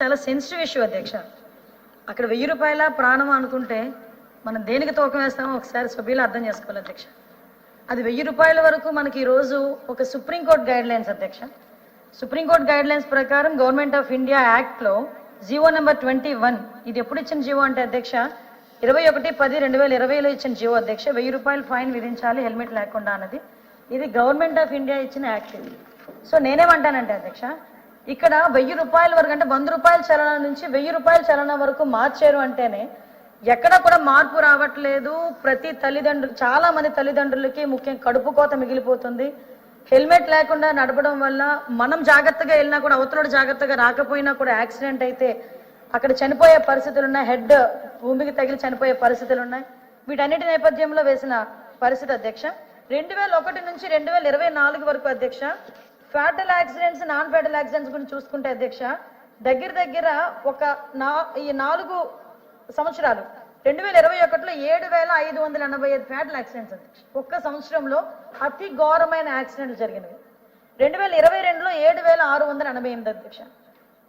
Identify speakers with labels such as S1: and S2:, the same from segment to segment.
S1: చాలా sensitive issue అధ్యక్ష. అక్కడ 1000 రూపాయల ప్రాణం అనుకుంటే మనం దేనికి తూకం వేస్తామో ఒకసారి సభ్యులు అర్థం చేసుకోవాలి అధ్యక్ష. అది 1000 రూపాయల వరకు మనకి ఈరోజు ఒక సుప్రీంకోర్టు గైడ్ లైన్స్ అధ్యక్ష. సుప్రీంకోర్టు గైడ్ లైన్స్ ప్రకారం గవర్నమెంట్ ఆఫ్ ఇండియా యాక్ట్లో జీవో నెంబర్ 21 ఇది ఎప్పుడు ఇచ్చిన జీవో అంటే అధ్యక్ష 21/10/2020లో ఇచ్చిన జీవో అధ్యక్ష. 1000 రూపాయలు ఫైన్ విధించాలి హెల్మెట్ లేకుండా అన్నది. ఇది గవర్నమెంట్ ఆఫ్ ఇండియా ఇచ్చిన యాక్ట్ ఇది. సో నేనేమంటానంటే అధ్యక్ష, ఇక్కడ 1000 రూపాయల వరకు అంటే 100 రూపాయల చలనం నుంచి 1000 రూపాయల చలనం వరకు మార్చారు అంటేనే ఎక్కడ కూడా మార్పు రావట్లేదు. ప్రతి తల్లిదండ్రులు, చాలా మంది తల్లిదండ్రులకి ముఖ్యంగా కడుపు కోత మిగిలిపోతుంది. హెల్మెట్ లేకుండా నడపడం వల్ల మనం జాగ్రత్తగా వెళ్ళినా కూడా అవతల జాగ్రత్తగా రాకపోయినా కూడా యాక్సిడెంట్ అయితే అక్కడ చనిపోయే పరిస్థితులు ఉన్నాయి. హెడ్ భూమికి తగిలి చనిపోయే పరిస్థితులు ఉన్నాయి. వీటన్నిటి నేపథ్యంలో వేసిన పరిస్థితి అధ్యక్ష 2001 నుంచి 2024 వరకు అధ్యక్ష fatal accidents, non fatal accidents గురించి చూసుకుంటే అధ్యక్ష దగ్గర ఒక 4 సంవత్సరాలు 2021లో 7,585 ఫ్యాటల్ యాక్సిడెంట్స్ అధ్యక్ష. ఒక్క సంవత్సరంలో అతి ఘోరమైన యాక్సిడెంట్లు జరిగినవి. 2022లో 7,688 అధ్యక్ష.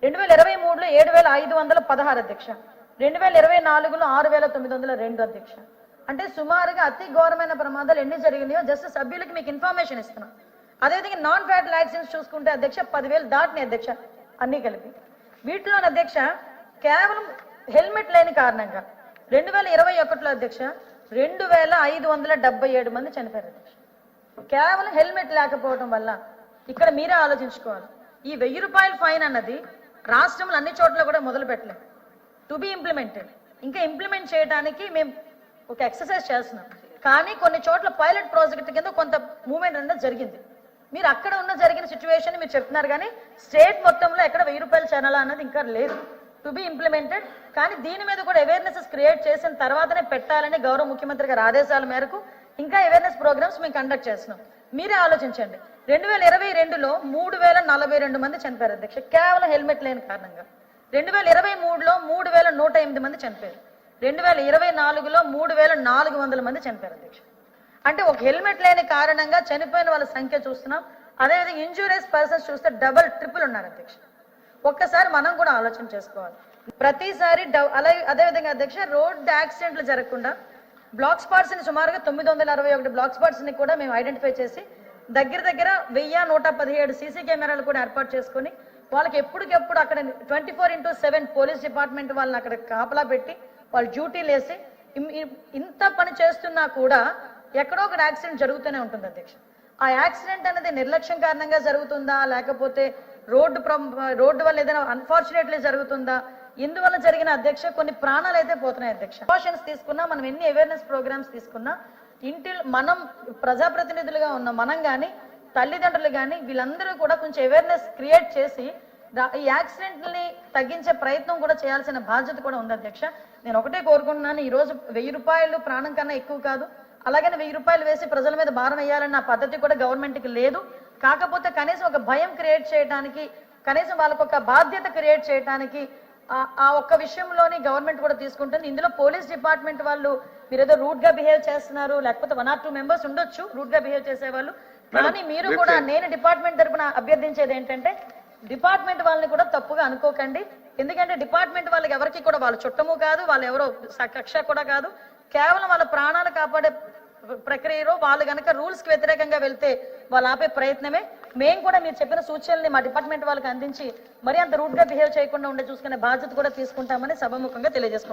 S1: 2023లో 7,516 అధ్యక్ష. 2024లో 6,902 అధ్యక్ష. అంటే సుమారుగా అతి ఘోరమైన ప్రమాదాలు ఎన్ని జరిగినాయో జస్ట్ సభ్యులకి మీకు ఇన్ఫర్మేషన్ ఇస్తున్నాం. అదేవిధంగా నాన్ ఫ్యాటల్ యాక్సిడెంట్స్ చూసుకుంటే అధ్యక్ష 10,000 దాటినాయి అధ్యక్ష అన్ని కలిపి. వీటిలో అధ్యక్ష కేవలం హెల్మెట్ లేని కారణంగా 2021లో అధ్యక్ష 2,577 మంది చనిపోయారు అధ్యక్ష. కేవలం హెల్మెట్ లేకపోవడం వల్ల. ఇక్కడ మీరే ఆలోచించుకోవాలి. ఈ 1000 రూపాయల ఫైన్ అన్నది రాష్ట్రంలో అన్ని చోట్ల కూడా మొదలు పెట్టలేదు. To be implemented. ఇంకా ఇంప్లిమెంట్ చేయడానికి మేము ఒక ఎక్సర్సైజ్ చేస్తున్నాం. కానీ కొన్ని చోట్ల పైలట్ ప్రాజెక్ట్ కింద కొంత మూవ్మెంట్ అనేది జరిగింది. మీరు అక్కడ ఉన్న జరిగిన సిచ్యువేషన్ మీరు చెప్తున్నారు, కానీ స్టేట్ మొత్తంలో ఎక్కడ 1000 రూపాయల ఛానల్ అన్నది ఇంకా లేదు. To be implemented. కానీ దీని మీద కూడా అవేర్నెస్ క్రియేట్ చేసిన తర్వాతనే పెట్టాలని గౌరవ ముఖ్యమంత్రి గారి ఆదేశాల మేరకు ఇంకా అవేర్నెస్ ప్రోగ్రామ్స్ మేము కండక్ట్ చేస్తున్నాం. మీరే ఆలోచించండి. 2022లో 3,042 మంది చనిపోయారు అధ్యక్ష కేవలం హెల్మెట్ లేని కారణంగా. 2023లో 3,108 మంది చనిపోయారు. 2024లో 3,400 మంది చనిపోయారు అధ్యక్ష. అంటే ఒక హెల్మెట్ లేని కారణంగా చనిపోయిన వాళ్ళ సంఖ్య చూస్తున్నాం. అదేవిధంగా ఇంజూరియస్ పర్సన్స్ చూస్తే డబల్ ట్రిపుల్ ఉన్నారు అధ్యక్ష. ఒక్కసారి మనం కూడా ఆలోచన చేసుకోవాలి. ప్రతిసారి అదేవిధంగా అధ్యక్ష రోడ్ యాక్సిడెంట్లు జరగకుండా బ్లాక్ స్పాట్స్ ని సుమారుగా 961 బ్లాక్ స్పాట్స్ ని కూడా మేము ఐడెంటిఫై చేసి దగ్గర 1,117 సీసీ కెమెరాలు కూడా ఏర్పాటు చేసుకుని వాళ్ళకి ఎప్పటికెప్పుడు అక్కడ 24/7 పోలీస్ డిపార్ట్మెంట్ వాళ్ళని అక్కడ కాపలా పెట్టి వాళ్ళు డ్యూటీలు వేసి ఇంత పని చేస్తున్నా కూడా ఎక్కడో ఒక యాక్సిడెంట్ జరుగుతూనే ఉంటుంది అధ్యక్ష. ఆ యాక్సిడెంట్ అనేది నిర్లక్ష్యం కారణంగా జరుగుతుందా, లేకపోతే రోడ్డు వల్ల ఏదైనా అన్ఫార్చునేట్లీ జరుగుతుందా, ఇందువల్ల జరిగిన అధ్యక్ష కొన్ని ప్రాణాలు అయితే పోతున్నాయి అధ్యక్ష. ప్రికాషన్స్ తీసుకున్నా, మనం ఎన్ని అవేర్నెస్ ప్రోగ్రామ్స్ తీసుకున్నా మనం ప్రజాప్రతినిధులుగా ఉన్న మనం కానీ తల్లిదండ్రులు కానీ వీళ్ళందరూ కూడా కొంచెం అవేర్నెస్ క్రియేట్ చేసి ఈ యాక్సిడెంట్ని తగ్గించే ప్రయత్నం కూడా చేయాల్సిన బాధ్యత కూడా ఉంది అధ్యక్ష. నేను ఒకటే కోరుకుంటున్నాను, ఈ రోజు 1000 రూపాయలు ప్రాణం కన్నా ఎక్కువ కాదు. అలాగని 1000 రూపాయలు వేసి ప్రజల మీద భారం వేయాలన్న పద్ధతి కూడా గవర్నమెంట్కి లేదు. కాకపోతే కనీసం ఒక భయం క్రియేట్ చేయడానికి, కనీసం వాళ్ళకు ఒక బాధ్యత క్రియేట్ చేయడానికి ఆ ఒక్క విషయంలోని గవర్నమెంట్ కూడా తీసుకుంటుంది. ఇందులో పోలీస్ డిపార్ట్మెంట్ వాళ్ళు మీరు ఏదో రూట్ గా బిహేవ్ చేస్తున్నారు, లేకపోతే 1 or 2 మెంబర్స్ ఉండొచ్చు రూట్ గా బిహేవ్ చేసేవాళ్ళు. కానీ మీరు కూడా నేను డిపార్ట్మెంట్ తరఫున అభ్యర్థించేది ఏంటంటే డిపార్ట్మెంట్ వాళ్ళని కూడా తప్పుగా అనుకోకండి. ఎందుకంటే డిపార్ట్మెంట్ వాళ్ళకి ఎవరికి కూడా వాళ్ళు చుట్టము కాదు, వాళ్ళు ఎవరో కక్ష కూడా కాదు. కేవలం వాళ్ళ ప్రాణాలు కాపాడే ప్రక్రియలో వాళ్ళు కనుక రూల్స్ కి వ్యతిరేకంగా వెళ్తే వాళ్ళు ఆపే ప్రయత్నమే. మేము కూడా మీరు చెప్పిన సూచనల్ని మా డిపార్ట్మెంట్ వాళ్ళకి అందించి మరి అంత రూట్ గా బిహేవ్ చేయకుండా ఉండే చూసుకునే బాధ్యత కూడా తీసుకుంటామని సభాముఖంగా తెలియజేసుకుంటాం.